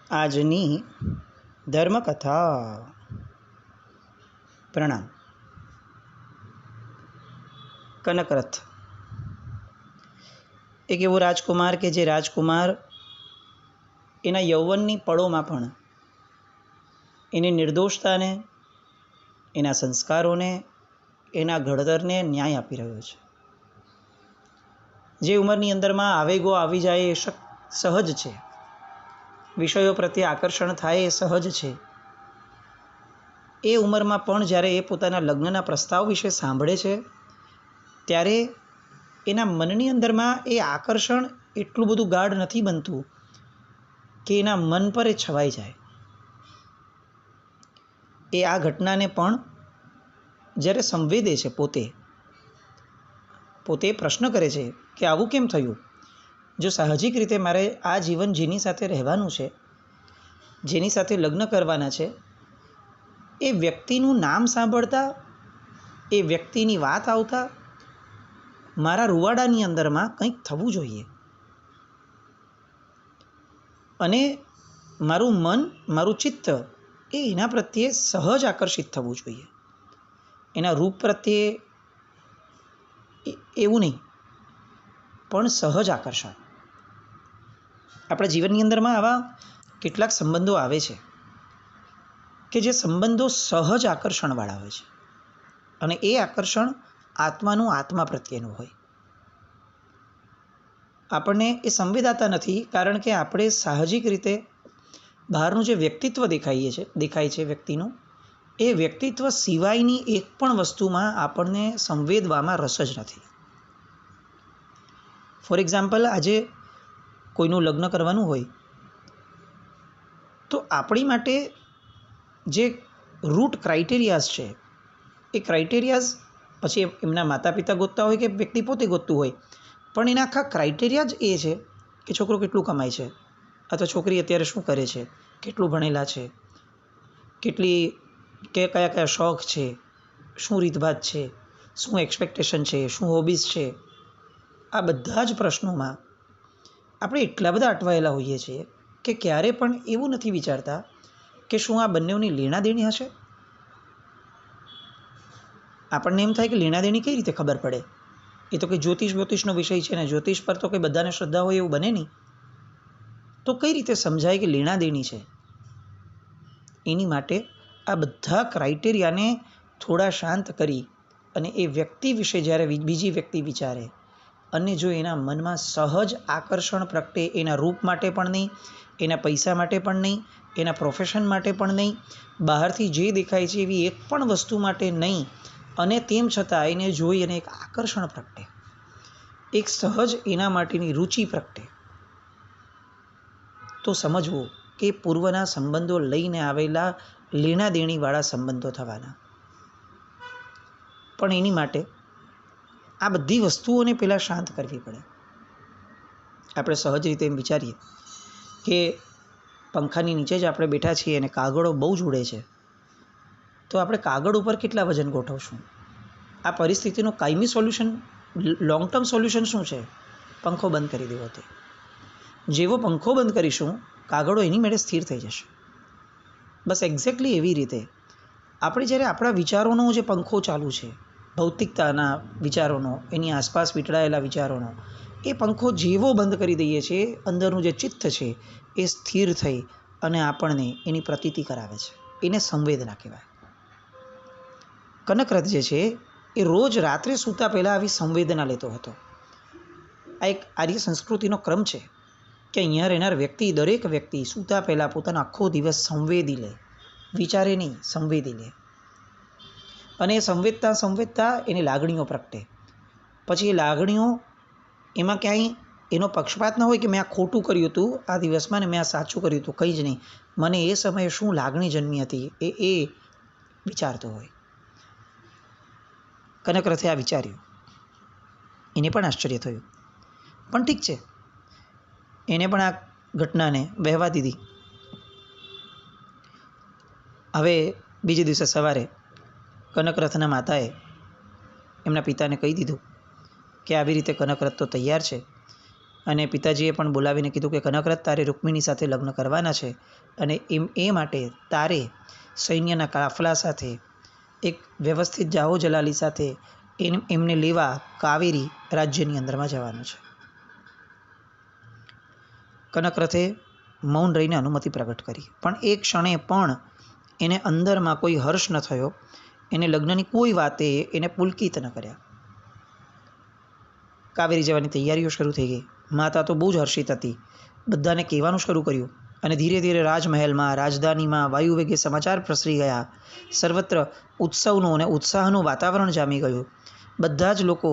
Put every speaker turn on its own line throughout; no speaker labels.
આજની ધર્મકથા. પ્રણામ. કનકરથ એક એવો રાજકુમાર કે જે રાજકુમાર એના યૌવનની પળોમાં પણ એની નિર્દોષતાને, એના સંસ્કારોને, એના ઘડતરને ન્યાય આપી રહ્યો છે. જે ઉંમરની અંદરમાં આવેગો આવી જાય એ સહજ છે, વિષયો પ્રત્યે આકર્ષણ થાય એ સહજ છે. એ ઉંમરમાં પણ જ્યારે એ પોતાના લગ્નના પ્રસ્તાવ વિશે સાંભળે છે ત્યારે એના મનની અંદરમાં એ આકર્ષણ એટલું બધું ગાઢ નથી બનતું કે એના મન પર એ છવાઈ જાય. એ આ ઘટનાને પણ જ્યારે સંવેદે છે, પોતે પ્રશ્ન કરે છે કે આવું કેમ થયું. જો સાહજિક રીતે મારે આ જીવન જેની સાથે રહેવાનું છે, જેની સાથે લગ્ન કરવાના છે, એ વ્યક્તિનું નામ સાંભળતા, એ વ્યક્તિની વાત આવતા મારા રૂવાડાની અંદરમાં કંઈક થવું જોઈએ અને મારું મન, મારું ચિત્ત એ એના પ્રત્યે સહજ આકર્ષિત થવું જોઈએ. એના રૂપ પ્રત્યે એવું નહીં, પણ સહજ આકર્ષણ. આપણા જીવનની અંદરમાં આવા કેટલાક સંબંધો આવે છે કે જે સંબંધો સહજ આકર્ષણવાળા હોય છે અને એ આકર્ષણ આત્માનું આત્મા પ્રત્યેનું હોય. આપણને એ સંવેદાતા નથી કારણ કે આપણે સાહજિક રીતે બહારનું જે વ્યક્તિત્વ દેખાય છે વ્યક્તિનું, એ વ્યક્તિત્વ સિવાયની એક પણ વસ્તુમાં આપણને સંવેદવામાં રસ જ નથી. ફોર એક્ઝામ્પલ, આજે કોઈનું લગ્ન કરવાનું હોય તો આપણી માટે જે રૂટ ક્રાઇટેરિયાઝ છે, એ ક્રાઇટેરિયાઝ પછી એમના માતા પિતા ગોતતા હોય કે વ્યક્તિ પોતે ગોતતું હોય, પણ એના આખા ક્રાઇટેરિયા જ એ છે કે છોકરો કેટલું કમાય છે અથવા છોકરી અત્યારે શું કરે છે, કેટલું ભણેલા છે, કયા કયા શોખ છે, શું રીતભાત છે, શું એક્સપેક્ટેશન છે, શું હોબીઝ છે. આ બધા જ પ્રશ્નોમાં આપણે એટલા બધા અટવાયેલા હોઈએ છીએ કે ક્યારે પણ એવું નથી વિચારતા કે શું આ બંનેઓની લેણાદેણી હશે. આપણને એમ થાય કે લેણાદેણી કઈ રીતે ખબર પડે, એ તો કંઈ જ્યોતિષનો વિષય છે ને, જ્યોતિષ પર તો કંઈ બધાને શ્રદ્ધા હોય એવું બને નહીં. તો કઈ રીતે સમજાય કે લેણાદેણી છે. એની માટે આ બધા ક્રાઇટેરિયાને થોડા શાંત કરી અને એ વ્યક્તિ વિશે જ્યારે બીજી વ્યક્તિ વિચારે અને જો એના મનમાં સહજ આકર્ષણ પ્રગટે, એના રૂપ માટે પણ નહીં, એના પૈસા માટે પણ નહીં, એના પ્રોફેશન માટે પણ નહીં, બહારથી જે દેખાય છે એવી એક પણ વસ્તુ માટે નહીં, અને તેમ છતાં એને જોઈ અને એક આકર્ષણ પ્રગટે, એક સહજ એના માટેની રુચિ પ્રગટે, તો સમજવું કે પૂર્વના સંબંધો લઈને આવેલા લેણાદેણીવાળા સંબંધો થવાના. પણ એની માટે આ બધી વસ્તુઓને પહેલાં શાંત કરવી પડે. આપણે સહજ રીતે એમ વિચારીએ કે પંખાની નીચે જ આપણે બેઠા છીએ અને કાગળો બહુ જ ઉડે છે, તો આપણે કાગળ ઉપર કેટલા વજન ગોઠવશું. આ પરિસ્થિતિનું કાયમી સોલ્યુશન, લોંગ ટર્મ સોલ્યુશન શું છે? પંખો બંધ કરી દેવો. તે જેવો પંખો બંધ કરીશું, કાગળો એની મેળે સ્થિર થઈ જશે. બસ એક્ઝેક્ટલી એવી રીતે આપણે જ્યારે આપણા વિચારોનો જે પંખો ચાલુ છે, ભૌતિકતાના વિચારોનો, એની આસપાસ વીંટળાયેલા વિચારોનો, એ પંખો જેવો બંધ કરી દઈએ છીએ, અંદરનું જે ચિત્ત છે એ સ્થિર થઈ અને આપણને એની પ્રતીતિ કરાવે છે. એને સંવેદના કહેવાય. કનકરથ જે છે એ રોજ રાત્રે સૂતા પહેલાં આવી સંવેદના લેતો હતો. આ એક આર્ય સંસ્કૃતિનો ક્રમ છે કે અહીંયા રહેનાર વ્યક્તિ, દરેક વ્યક્તિ સૂતા પહેલાં પોતાનો આખો દિવસ સંવેદી લે, વિચારે નહીં, સંવેદી લે. અને એ સંવેદતા એની લાગણીઓ પ્રગટે. પછી એ લાગણીઓ, એમાં ક્યાંય એનો પક્ષપાત ન હોય કે મેં આ ખોટું કર્યું હતું આ દિવસમાં ને મેં આ સાચું કર્યું હતું, કંઈ જ નહીં. મને એ સમયે શું લાગણી જન્મી હતી એ વિચારતો હોય. કનકરથે આ વિચાર્યું. એને પણ આશ્ચર્ય થયું, પણ ઠીક છે, એને પણ આ ઘટનાને વહેવા દીધી. હવે બીજે દિવસે સવારે કનકરથના માતાએ એમના પિતાને કહી દીધું કે આવી રીતે કનકરથ તો તૈયાર છે અને પિતાજીએ પણ બોલાવીને કીધું કે કનકરથ, તારે રૂક્મિણી સાથે લગ્ન કરવાના છે અને એ માટે તારે સૈન્યના કાફલા સાથે એક વ્યવસ્થિત જાહો જલાલી સાથે એમને લેવા કાવેરી રાજ્યની અંદરમાં જવાનું છે. કનકરથે મૌન રહીને અનુમતિ પ્રગટ કરી, પણ એ ક્ષણે પણ એને અંદરમાં કોઈ હર્ષ ન થયો. એને લગ્નની કોઈ વાતે એને પુલકિત ન કર્યા. કાવેરી જવાની તૈયારીઓ શરૂ થઈ ગઈ. માતા તો બહુ જ હર્ષિત હતી. બધાને કહેવાનું શરૂ કર્યું અને ધીરે ધીરે રાજમહેલમાં, રાજધાનીમાં વાયુવેગે સમાચાર પ્રસરી ગયા. સર્વત્ર ઉત્સવનું અને ઉત્સાહનું વાતાવરણ જામી ગયું. બધા જ લોકો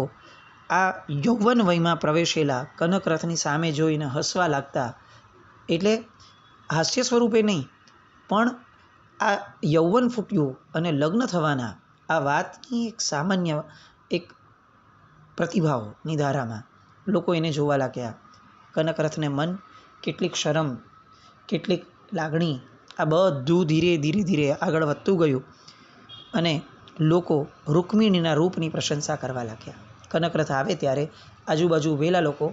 આ યૌવન વયમાં પ્રવેશેલા કનકરથની સામે જોઈને હસવા લાગતા. એટલે હાસ્ય સ્વરૂપે નહીં, પણ આ યૌવન ફૂટ્યું અને લગ્ન થવાના આ વાતની એક સામાન્ય એક પ્રતિભાવની ધારામાં લોકો એને જોવા લાગ્યા. કનકરથને મન, કેટલીક શરમ, કેટલીક લાગણી, આ બધું ધીરે ધીરે ધીરે આગળ વધતું ગયું અને લોકો રૂક્મિણીના રૂપની પ્રશંસા કરવા લાગ્યા. કનકરથ આવે ત્યારે આજુબાજુ ઊભેલા લોકો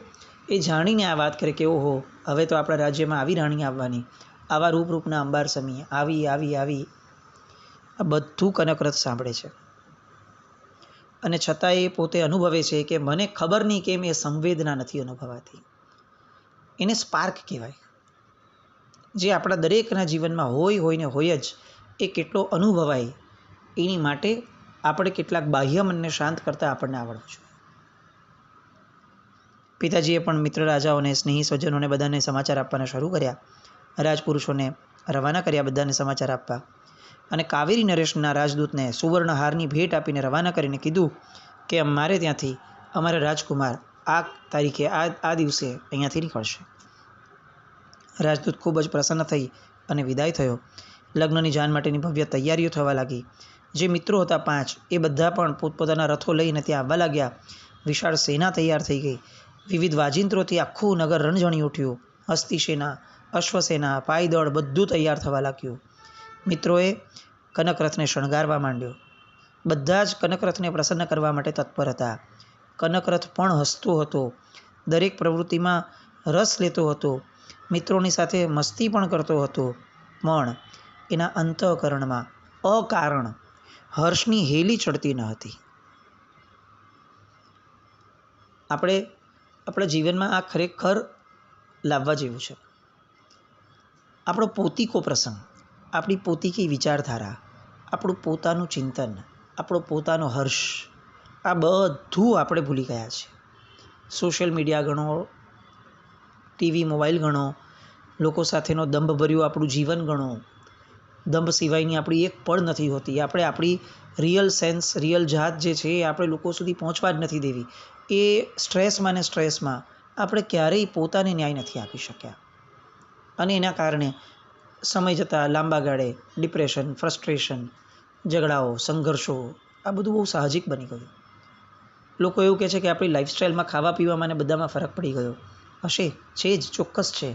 એ જાણીને આ વાત કરે કે ઓહો, હવે તો આપણા રાજ્યમાં આવી રાણી આવવાની, આવા રૂપના અંબાર સમી આવી આવી આવી. આ બધું કનકરથ સાંભળે છે અને છતાં એ પોતે અનુભવે છે કે મને ખબર નહીં કેમ એ સંવેદના નથી અનુભવાતી. એને સ્પાર્ક કહેવાય, જે આપણા દરેકના જીવનમાં હોય ને હોય જ. એ કેટલો અનુભવાય એની માટે આપણે કેટલાક બાહ્ય મનને શાંત કરતાં આપણને આવડવું જોઈએ. પિતાજીએ પણ મિત્ર રાજાઓને, સ્નેહી સ્વજનોને બધાને સમાચાર આપવાના શરૂ કર્યા. રાજપુરુષોને રવાના કર્યા બધાને સમાચાર આપવા. અને કાવેરી નરેશના રાજદૂતને સુવર્ણહારની ભેટ આપીને રવાના કરીને કીધું કે અમારે ત્યાંથી અમારા રાજકુમાર આ તારીખે આ દિવસે અહીંયાથી નીકળશે. રાજદૂત ખૂબ જ પ્રસન્ન થઈ અને વિદાય થયો. લગ્નની જાન માટેની ભવ્ય તૈયારીઓ થવા લાગી. જે મિત્રો હતા 5, એ બધા પણ પોતપોતાના રથો લઈને ત્યાં આવવા લાગ્યા. વિશાળ સેના તૈયાર થઈ ગઈ. વિવિધ વાજિંત્રોથી આખું નગર રણઝણી ઉઠ્યું. હસ્તી સેના, અશ્વસેના, પાયદળ બધું તૈયાર થવા લાગ્યું. મિત્રોએ કનકરથને શણગારવા માંડ્યો. બધા જ કનકરથને પ્રસન્ન કરવા માટે તત્પર હતા. કનકરથ પણ હસતો હતો, દરેક પ્રવૃત્તિમાં રસ લેતો હતો, મિત્રોની સાથે મસ્તી પણ કરતો હતો, પણ એના અંતઃકરણમાં અકારણ હર્ષની હેલી ચડતી ન હતી. આપણે આપણા જીવનમાં આ ખરેખર લાવવા જેવું છે. આપણો પોતીકો પ્રસંગ, આપણી પોતીકી વિચારધારા, આપણું પોતાનું ચિંતન, આપણો પોતાનો હર્ષ, આ બધું આપણે ભૂલી ગયા છે. સોશિયલ મીડિયા ગણો, ટીવી મોબાઈલ ગણો, લોકો સાથેનો દંભભર્યું આપણું જીવન ગણો, દંભ સિવાયની આપણી એક પળ નથી હોતી. આપણે આપણી રિયલ સેન્સ, રિયલ જાત જે છે એ આપણે લોકો સુધી પહોંચવા જ નથી દેવી. એ સ્ટ્રેસમાં ને સ્ટ્રેસમાં આપણે ક્યારેય પોતાને ન્યાય નથી આપી શક્યા અને એના કારણે સમય જતાં લાંબા ગાળે ડિપ્રેશન, ફ્રસ્ટ્રેશન, ઝઘડાઓ, સંઘર્ષો, આ બધું બહુ સાહજિક બની ગયું. લોકો એવું કહે છે કે આપણી લાઈફસ્ટાઈલમાં, ખાવા પીવામાં ને બધામાં ફરક પડી ગયો હશે. છે જ, ચોક્કસ છે.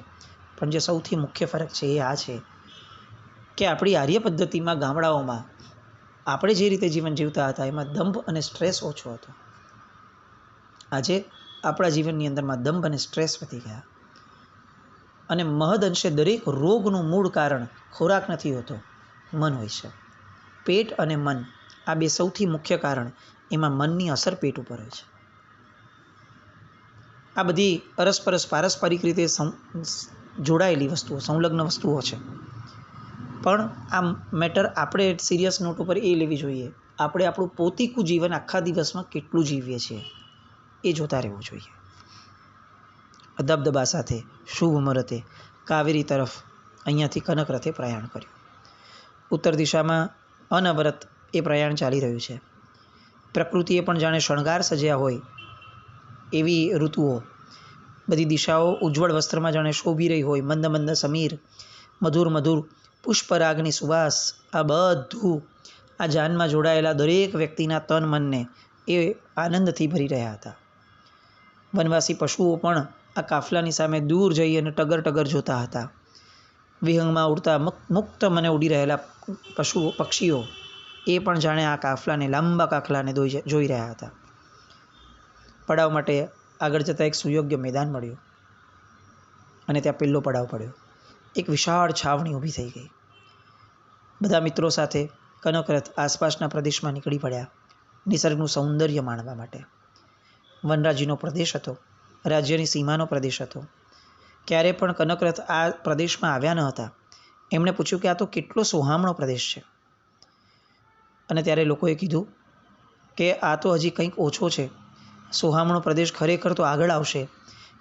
પણ જે સૌથી મુખ્ય ફરક છે એ આ છે કે આપણી આર્ય પદ્ધતિમાં, ગામડાઓમાં આપણે જે રીતે જીવન જીવતા હતા એમાં દંભ અને સ્ટ્રેસ ઓછો હતો. આજે આપણા જીવનની અંદરમાં દંભ અને સ્ટ્રેસ વધી ગયા અને મહદઅંશે દરેક રોગનું મૂળ કારણ ખોરાક નથી હોતો, મન હોય છે. પેટ અને મન, આ બે સૌથી મુખ્ય કારણ. એમાં મનની અસર પેટ ઉપર હોય છે. આ બધી અરસપરસ પારસ્પરિક રીતે જોડાયેલી વસ્તુઓ, સંલગ્ન વસ્તુઓ છે. પણ આ મેટર આપણે સિરિયસ નોટ ઉપર એ લેવી જોઈએ, આપણે આપણું પોતીકું જીવન આખા દિવસમાં કેટલું જીવીએ છીએ એ જોતા રહેવું જોઈએ. દબદબા સાથે શુભ મુહૂર્તે કાવેરી તરફ અહીંયાથી કનકરથે પ્રયાણ કર્યું. ઉત્તર દિશામાં અનવરત એ પ્રયાણ ચાલી રહ્યું છે. પ્રકૃતિએ પણ જાણે શણગાર સજ્યા હોય એવી ઋતુઓ, બધી દિશાઓ ઉજ્જવળ વસ્ત્રમાં જાણે શોભી રહી હોય. મંદ મંદ સમીર, મધુર મધુર પુષ્પરાગની સુવાસ, આ બધું આ જાનમાં જોડાયેલા દરેક વ્યક્તિના તન મનને એ આનંદથી ભરી રહ્યા હતા. વનવાસી પશુઓ પણ આ કાફલાની સામે દૂર જઈ અને ટગર ટગર જોતા હતા. વિહંગમાં ઉડતા મુક્ત મને ઉડી રહેલા પક્ષીઓ એ પણ જાણે આ કાફલાને, લાંબા કાફલાને જોઈ રહ્યા હતા. પડાવ માટે આગળ જતાં એક સુયોગ્ય મેદાન મળ્યું. અને ત્યાં પહેલો પડાવ પડ્યો. એક વિશાળ છાવણી ઊભી થઈ ગઈ. બધા મિત્રો સાથે કનકરથ આસપાસના પ્રદેશમાં નીકળી પડ્યા નિસર્ગનું સૌંદર્ય માણવા માટે. વનરાજીનો પ્રદેશ હતો, રાજ્યની સીમાનો પ્રદેશ હતો. ક્યારે પણ કનકરથ આ પ્રદેશમાં આવ્યા ન હતા. એમણે પૂછ્યું કે આ તો કેટલો સોહામણો પ્રદેશ છે. અને ત્યારે લોકોએ કીધું કે આ તો હજી કંઈક ઓછો છે. સોહામણો પ્રદેશ ખરેખર તો આગળ આવશે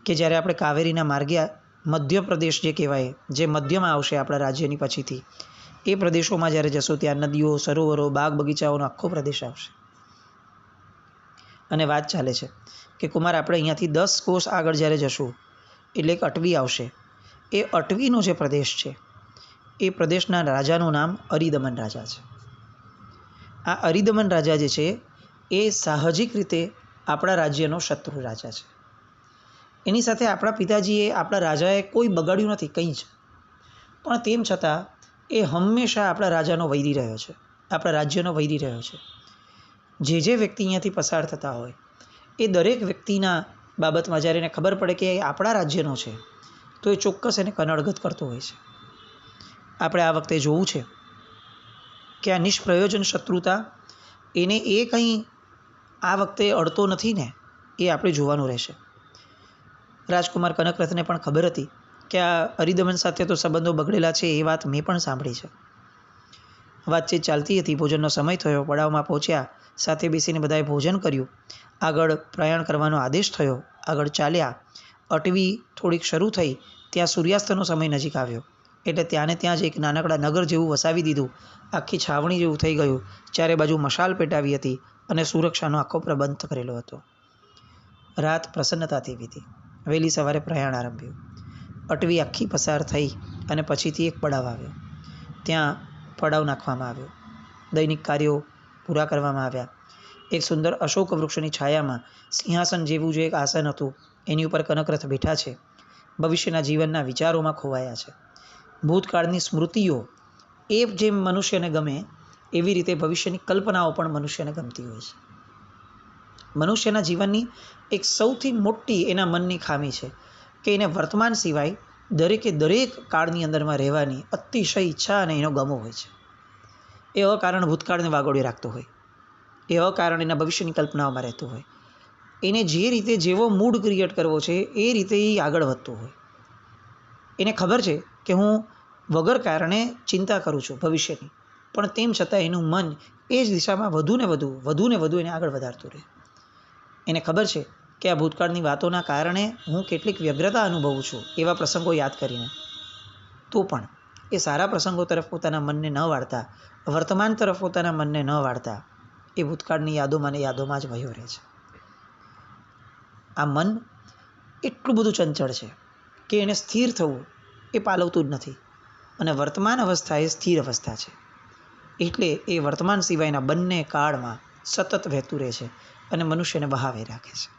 કે જ્યારે આપણે કાવેરીના માર્ગે મધ્યપ્રદેશ જે કહેવાય, જે મધ્યમાં આવશે આપણા રાજ્યની પછીથી, એ પ્રદેશોમાં જ્યારે જશો ત્યાં નદીઓ, સરોવરો, બાગ બગીચાઓનો આખો પ્રદેશ આવશે. અને વાત ચાલે છે કે કુમાર આપણે અહીંયાથી 10 કોસ આગળ જ્યારે જશું એટલે એક અટવી આવશે. એ અટવીનો જે પ્રદેશ છે એ પ્રદેશના રાજાનું નામ અરિદમન રાજા છે. આ અરિદમન રાજા જે છે એ સાહજિક રીતે આપણા રાજ્યનો શત્રુ રાજા છે. એની સાથે આપણા પિતાજીએ, આપણા રાજાએ કોઈ બગાડ્યું નથી કંઈ જ, પણ તેમ છતાં એ હંમેશા આપણા રાજાનો વૈરી રહ્યો છે, આપણા રાજ્યનો વૈરી રહ્યો છે. જે વ્યક્તિ અહીંયાથી પસાર થતા હોય એ દરેક વ્યક્તિના બાબતમાં જ્યારે એને ખબર પડે કે એ આપણા રાજ્યનો છે તો એ ચોક્કસ એને કનડગત કરતો હોય છે. આપણે આ વખતે જોવું છે કે આ નિષ્પ્રયોજન શત્રુતા એને એ કંઈ આ વખતે અડતો નથી ને, એ આપણે જોવાનું રહેશે. રાજકુમાર કનકરથને પણ ખબર હતી કે આ અરિદમન સાથે તો સંબંધો બગડેલા છે, એ વાત મેં પણ સાંભળી છે. વાતચીત ચાલતી હતી, ભોજનનો સમય થયો, પડાવમાં પહોંચ્યા, સાથે બેસીને બધાએ ભોજન કર્યું. આગળ પ્રયાણ કરવાનો આદેશ થયો, આગળ ચાલ્યા. અટવી થોડીક શરૂ થઈ, ત્યાં સૂર્યાસ્તનો સમય નજીક આવ્યો એટલે ત્યાં ને ત્યાં જ એક નાનકડા નગર જેવું વસાવી દીધું. આખી છાવણી જેવું થઈ ગયું. ચારે બાજુ મશાલ પેટાવી હતી અને સુરક્ષાનો આખો પ્રબંધ કરેલો હતો. રાત પ્રસન્નતાથી વીતી. વહેલી સવારે પ્રયાણ આરંભ્યું. અટવી આખી પસાર થઈ અને પછીથી એક પડાવ આવ્યો. ત્યાં પડાવ નાખવામાં આવ્યો. દૈનિક કાર્યો પૂરા કરવામાં આવ્યા. એક સુંદર અશોક વૃક્ષની છાયામાં સિંહાસન જેવું જે એક આસન હતું એની ઉપર કનકરથ બેઠા છે. ભવિષ્યના જીવનના વિચારોમાં ખોવાયા છે. ભૂતકાળની સ્મૃતિઓ એ જેમ મનુષ્યને ગમે એવી રીતે ભવિષ્યની કલ્પનાઓ પણ મનુષ્યને ગમતી હોય છે. મનુષ્યના જીવનની એક સૌથી મોટી એના મનની ખામી છે કે એને વર્તમાન સિવાય દરેક કાળની અંદરમાં રહેવાની અતિશય ઈચ્છા અને એનો ગમો હોય છે. એ અકારણ ભૂતકાળને વાગોળી રાખતો હોય, એ અકારણ એના ભવિષ્યની કલ્પનાઓમાં રહેતો હોય. એને જે રીતે જેવો મૂડ ક્રિએટ કરવો છે એ રીતે એ આગળ વધતો હોય. એને ખબર છે કે હું વગર કારણે ચિંતા કરું છું ભવિષ્યની, પણ તેમ છતાં એનું મન એ જ દિશામાં વધુ ને વધુ એને આગળ વધારતું રહે. એને ખબર છે કે આ ભૂતકાળની વાતોના કારણે હું કેટલીક વ્યગ્રતા અનુભવું છું એવા પ્રસંગો યાદ કરીને, તો પણ એ સારા પ્રસંગો તરફ પોતાના મનને ન વાળતા, વર્તમાન તરફ પોતાના મનને ન વાળતા એ ભૂતકાળની યાદોમાં જ વયો રહે છે. આ મન એટલું બધું ચંચળ છે કે એને સ્થિર થવું એ પાલવતું જ નથી. અને વર્તમાન અવસ્થા એ સ્થિર અવસ્થા છે એટલે એ વર્તમાન સિવાયના બંને કાળમાં સતત વહેતું રહે છે અને મનુષ્યને બહાવે રાખે છે.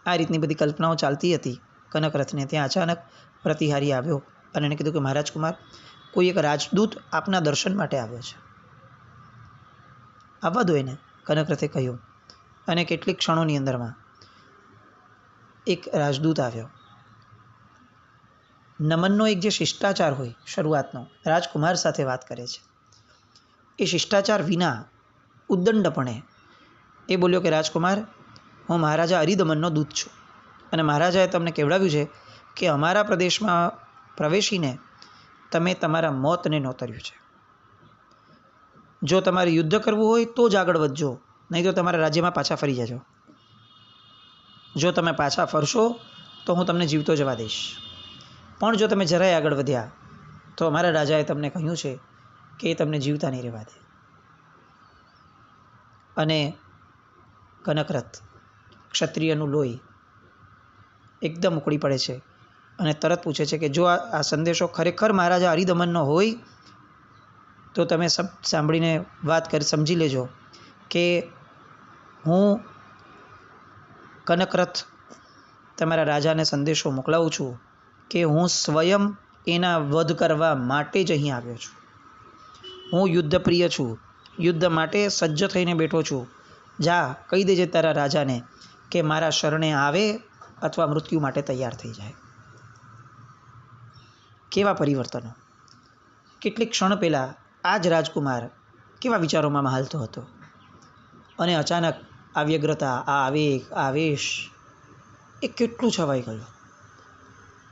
આ રીતની બધી કલ્પનાઓ ચાલતી હતી. કનકરથને ત્યાં અચાનક પ્રતિહારી આવ્યો અને એને કીધું કે મહારાજ કુમાર, કોઈ એક રાજદૂત આપના દર્શન માટે આવ્યો છે. આવવા દો એને, કનકરથે કહ્યું. અને કેટલીક ક્ષણોની અંદરમાં એક રાજદૂત આવ્યો. નમનનો એક જે શિષ્ટાચાર હોય શરૂઆતનો, રાજકુમાર સાથે વાત કરે છે, એ શિષ્ટાચાર વિના ઉદ્દંડપણે એ બોલ્યો કે રાજકુમાર, હું મહારાજા અરિદમનનો દૂત છું અને મહારાજાએ તમને કહેવડાવ્યું છે કે અમારા પ્રદેશમાં પ્રવેશીને તમે તમારા મોતને નોતર્યું છે. જો તમારે યુદ્ધ કરવું હોય તો જ આગળ વધજો, નહીં તો તમારા રાજ્યમાં પાછા ફરી જજો. જો તમે પાછા ફરશો તો હું તમને જીવતો જવા દઈશ, પણ જો તમે જરાય આગળ વધ્યા તો અમારા રાજાએ તમને કહ્યું છે કે એ તમને જીવતા નહીં રહેવા દે. અને કનકરથ, ક્ષત્રિયનું લોહી એકદમ ઉકળી પડે છે અને તરત પૂછે છે કે જો આ સંદેશો ખરેખર મહારાજા અરિદમનનો હોય તો તમે સબ સાંભળીને વાત કરી સમજી લેજો કે હું કનકરથ તમારા રાજાને સંદેશો મોકલાવું છું કે હું સ્વયં એના વધ કરવા માટે જ અહીં આવ્યો છું. હું યુદ્ધપ્રિય છું, યુદ્ધ માટે સજ્જ થઈને બેઠો છું. જા કહી દેજે તારા રાજાને કે મારા શરણે આવે અથવા મૃત્યુ માટે તૈયાર થઈ જાય. કેવા પરિવર્તનો! કેટલીક ક્ષણ પહેલાં આ જ રાજકુમાર કેવા વિચારોમાં હાલતો હતો, અને અચાનક આ વ્યગ્રતા, આ આવેગ, આવેશ એ કેટલું છવાઈ ગયું.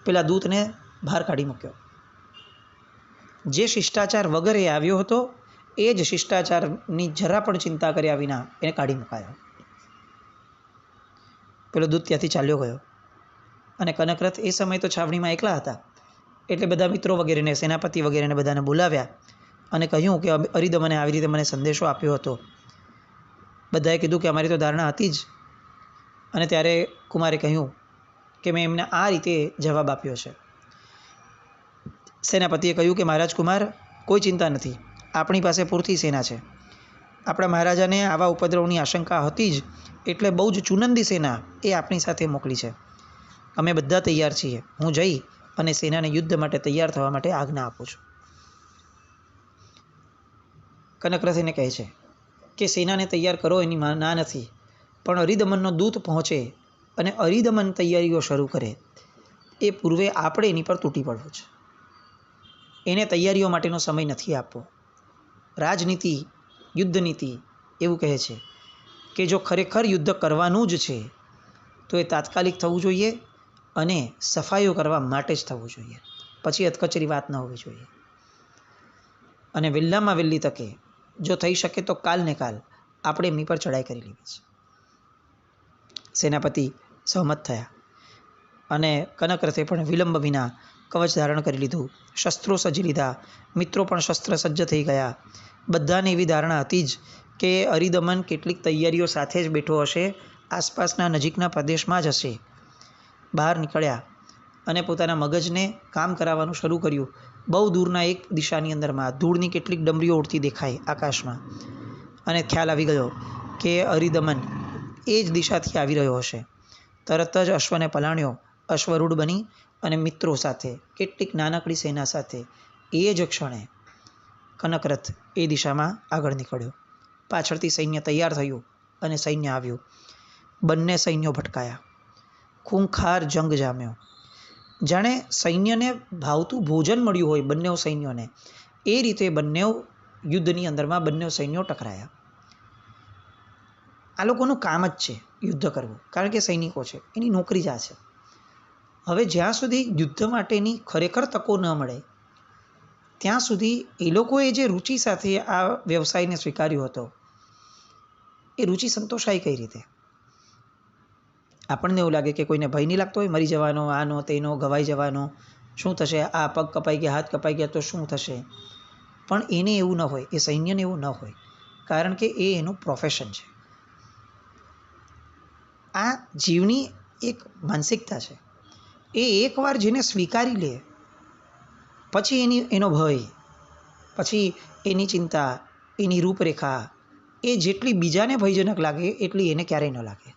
પેલા દૂતને બહાર કાઢી મૂક્યો. જે શિષ્ટાચાર વગર એ આવ્યો હતો એ જ શિષ્ટાચારની જરા પણ ચિંતા કર્યા વિના એને કાઢી મુકાયો. પેલો દૂત ત્યાંથી ચાલ્યો ગયો, અને કનકરથ એ સમયે તો છાવણીમાં એકલા હતા, એટલે બધા મિત્રો વગેરેને, સેનાપતિ વગેરેને બધાને બોલાવ્યા અને કહ્યું કે અરિદમને આવી રીતે મને સંદેશો આપ્યો હતો. બધાએ કીધું કે અમારી તો ધારણા હતી જ. અને ત્યારે કુમારે કહ્યું કે મેં એમને આ રીતે જવાબ આપ્યો છે. સેનાપતિએ કહ્યું કે મહારાજ કુમાર, કોઈ ચિંતા નથી, આપણી પાસે પૂરતી સેના છે. આપણા મહારાજાને આવા ઉપદ્રવની આશંકા હતી જ, એટલે બહુ જ ચુનંદી સેના એ આપણી સાથે મોકલી છે. અમે બધા તૈયાર છીએ. હું જઈ અને સેનાને યુદ્ધ માટે તૈયાર થવા માટે આજ્ઞા આપું છું. કનકરથ એને કહે છે કે સેનાને તૈયાર કરો એની ના નથી, પણ અરિદમનનો દૂત પહોંચે અને અરિદમન તૈયારીઓ શરૂ કરે એ પૂર્વે આપણે એની પર તૂટી પડવું છે. એને તૈયારીઓ માટેનો સમય નથી આપવો. રાજનીતિ, યુદ્ધ નીતિ એવું કહે છે કે જો ખરેખર યુદ્ધ કરવાનું જ છે તો એ તાત્કાલિક થવું જોઈએ અને સફાઈઓ કરવા માટે જ થવું જોઈએ. પછી અધકચરી વાત ન હોવી જોઈએ. અને વહેલામાં વહેલી તકે જો થઈ શકે તો કાલને કાલ આપણે એમની પર ચડાઈ કરી લેવી છે. સેનાપતિ સહમત થયા, અને કનકરથે પણ વિલંબ વિના કવચ ધારણ કરી લીધું, શસ્ત્રો સજી લીધા, મિત્રો પણ શસ્ત્ર સજ્જ થઈ ગયા. બધાને એવી ધારણા હતી જ કે અરિદમન કેટલીક તૈયારીઓ સાથે જ બેઠો હશે, આસપાસના નજીકના પ્રદેશમાં જ હશે. બહાર નીકળ્યા અને પોતાના મગજને કામ કરાવવાનું શરૂ કર્યું. બહુ દૂરના એક દિશાની અંદરમાં ધૂળની કેટલીક ડમરીઓ ઉડતી દેખાઈ આકાશમાં, અને ખ્યાલ આવી ગયો કે અરિદમન એ જ દિશાથી આવી રહ્યો હશે. તરત જ અશ્વને પલાણ્યો, અશ્વરૂઢ બની અને મિત્રો સાથે, કેટલીક નાનકડી સેના સાથે એ જ ક્ષણે કનકરથ એ દિશામાં આગળ નીકળ્યો. પાછળથી સૈન્ય તૈયાર થયું અને સૈન્ય આવ્યું. બંને સૈન્યો ભટકાયા. ખૂંખાર જંગ જામ્યો. જાણે સૈન્યને ભાવતું ભોજન મળ્યું હોય બંને સૈન્યોને, એ રીતે બંને યુદ્ધની અંદરમાં બંને સૈન્યો ટકરાયા. આ લોકોનું કામ જ છે યુદ્ધ કરવું, કારણ કે સૈનિકો છે, એની નોકરી જ આ છે. હવે જ્યાં સુધી યુદ્ધ માટેની ખરેખર તકો ન મળે ત્યાં સુધી એ લોકોએ જે રુચિ સાથે આ વ્યવસાયને સ્વીકાર્યો હતો એ રુચિ સંતોષાય કઈ રીતે? આપણને એવું લાગે કે કોઈને ભય નહીં લાગતો હોય, મરી જવાનો, આનો તેનો, ઘવાઈ જવાનો, શું થશે, આ પગ કપાઈ ગયા, હાથ કપાઈ ગયા તો શું થશે? પણ એને એવું ન હોય, એ સૈન્યને એવું ન હોય, કારણ કે એ એનું પ્રોફેશન છે. આ જીવની એક માનસિકતા છે. એ એકવાર જેને સ્વીકારી લે પછી એનો ભય, પછી એની ચિંતા, એની રૂપરેખા એ જેટલી બીજાને ભયજનક લાગે એટલી એને ક્યારેય ન લાગે.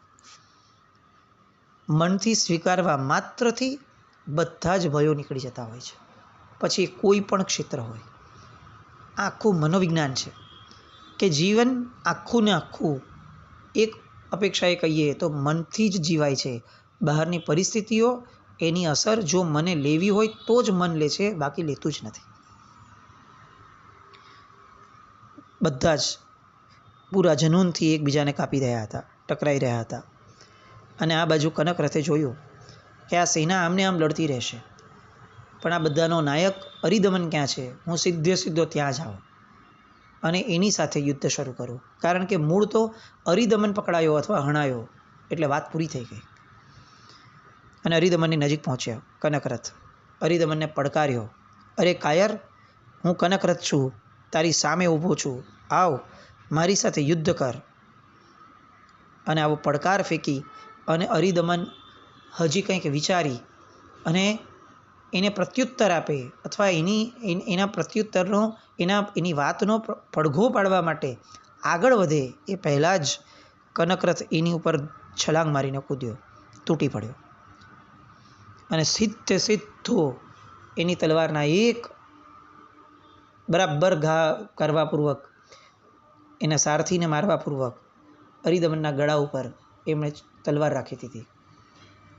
મનથી સ્વીકારવા માત્રથી બધા જ ભયો નીકળી જતા હોય છે. પછી કોઈ પણ ક્ષેત્ર હોય. આ આખું મનોવિજ્ઞાન છે કે જીવન આખું ને આખું એક અપેક્ષાએ કહીએ તો મનથી જ જીવાય છે. બહારની પરિસ્થિતિઓ, એની અસર જો મને લેવી હોય તો જ મન લે છે, બાકી લેતું જ નથી. બધા જ પૂરા જનૂનથી એકબીજાને કાપી રહ્યા હતા, ટકરાઈ રહ્યા હતા. અને આ બાજુ કનકરથે જોયું કે આ સેના આમને આમ લડતી રહેશે, પણ આ બધાનો નાયક અરિદમન ક્યાં છે? હું સીધો ત્યાં જાઉં અને એની સાથે યુદ્ધ શરૂ કરું, કારણ કે મૂળ તો અરિદમન પકડાયો અથવા હણાયો એટલે વાત પૂરી થઈ ગઈ. અને અરિદમનની નજીક પહોંચ્યો કનકરથ. અરિદમનને પડકાર્યો, અરે કાયર, હું કનકરથ છું, તારી સામે ઊભો છું, આવ મારી સાથે યુદ્ધ કર. અને આવો પડકાર ફેંકી અને અરિદમન હજી કંઈક વિચારી અને એને પ્રત્યુત્તર આપે અથવા એના પ્રત્યુત્તરનો એની વાતનો પડઘો પાડવા માટે આગળ વધે એ પહેલાં જ કનકરથ એની ઉપર છલાંગ મારીને કૂદ્યો, તૂટી પડ્યો. અને સીધો એની તલવારના એક બરાબર ઘા કરવાપૂર્વક, એના સારથીને મારવાપૂર્વક અરિદમનના ગળા ઉપર એમણે તલવાર રાખી દીધી.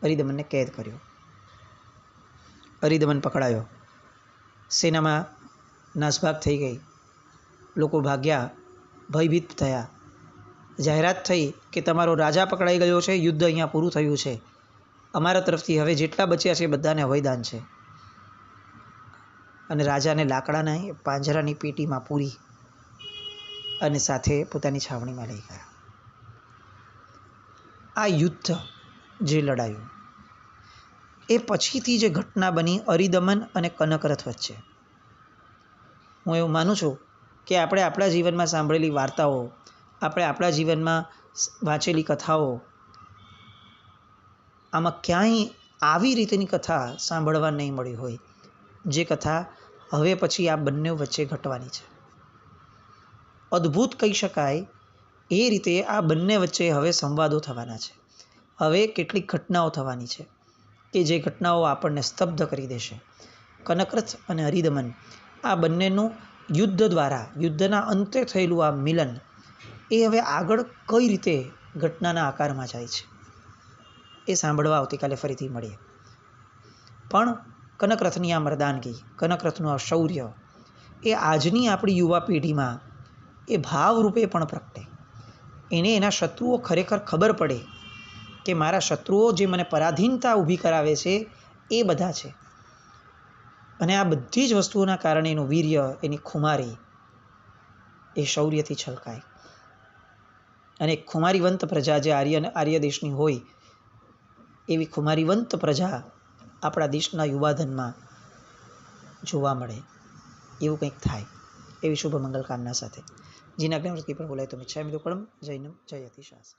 અરિદમનને કેદ કર્યો. અરિદમન પકડાયો. સેનામાં નાસભાગ થઈ ગઈ. લોકો ભાગ્યા, ભયભીત થયા. જાહેરાત થઈ કે તમારો રાજા પકડાઈ ગયો છે, યુદ્ધ અહીંયા પૂરું થયું છે. અમારા તરફથી હવે જેટલા બચ્યા છે બધાને અભયદાન છે. અને રાજાને લાકડાના પાંજરાની પેટીમાં પૂરી અને સાથે પોતાની છાવણીમાં લઈ ગયા. આ યુદ્ધ જે લડાયું એ પછીથી જે ઘટના બની અરિદમન અને કનકરથ વચ્ચે, હું એવું માનું છું કે આપણે આપણા જીવનમાં સાંભળેલી વાર્તાઓ, આપણે આપણા જીવનમાં વાંચેલી કથાઓ, આમાં ક્યાંય આવી રીતની કથા સાંભળવા નહીં મળી હોય જે કથા હવે પછી આ બંને વચ્ચે ઘટવાની છે. અદ્ભુત કહી શકાય એ રીતે આ બંને વચ્ચે હવે સંવાદો થવાના છે. હવે કેટલીક ઘટનાઓ થવાની છે કે જે ઘટનાઓ આપણને સ્તબ્ધ કરી દેશે. કનકરથ અને અરિદમન આ બંનેનું યુદ્ધ દ્વારા, યુદ્ધના અંતે થયેલું આ મિલન એ હવે આગળ કઈ રીતે ઘટનાના આકારમાં જાય છે એ સાંભળવા આવતીકાલે ફરીથી મળીએ. પણ કનકરથની આ મર્દાનગી, કનકરથનું આ શૌર્ય એ આજની આપણી યુવા પેઢીમાં એ ભાવરૂપે પણ પ્રગટે. એને એના શત્રુઓ ખરેખર ખબર પડે કે મારા શત્રુઓ જે મને પરાધીનતા ઊભી કરાવે છે એ બધા છે. અને આ બધી જ વસ્તુઓના કારણે એનું વીર્ય, એની ખુમારી એ શૌર્યથી છલકાય. અને ખુમારીવંત પ્રજા જે આર્ય દેશની હોય એવી ખુમારીવંત પ્રજા આપણા દેશના યુવાધનમાં જોવા મળે, એવું કંઈક થાય એવી શુભ મંગલ કામના સાથે જીના જ્ઞાન પણ બોલાય તો મિચ્છામિ દુક્કડમ. જૈનમ જય અતિશાસ.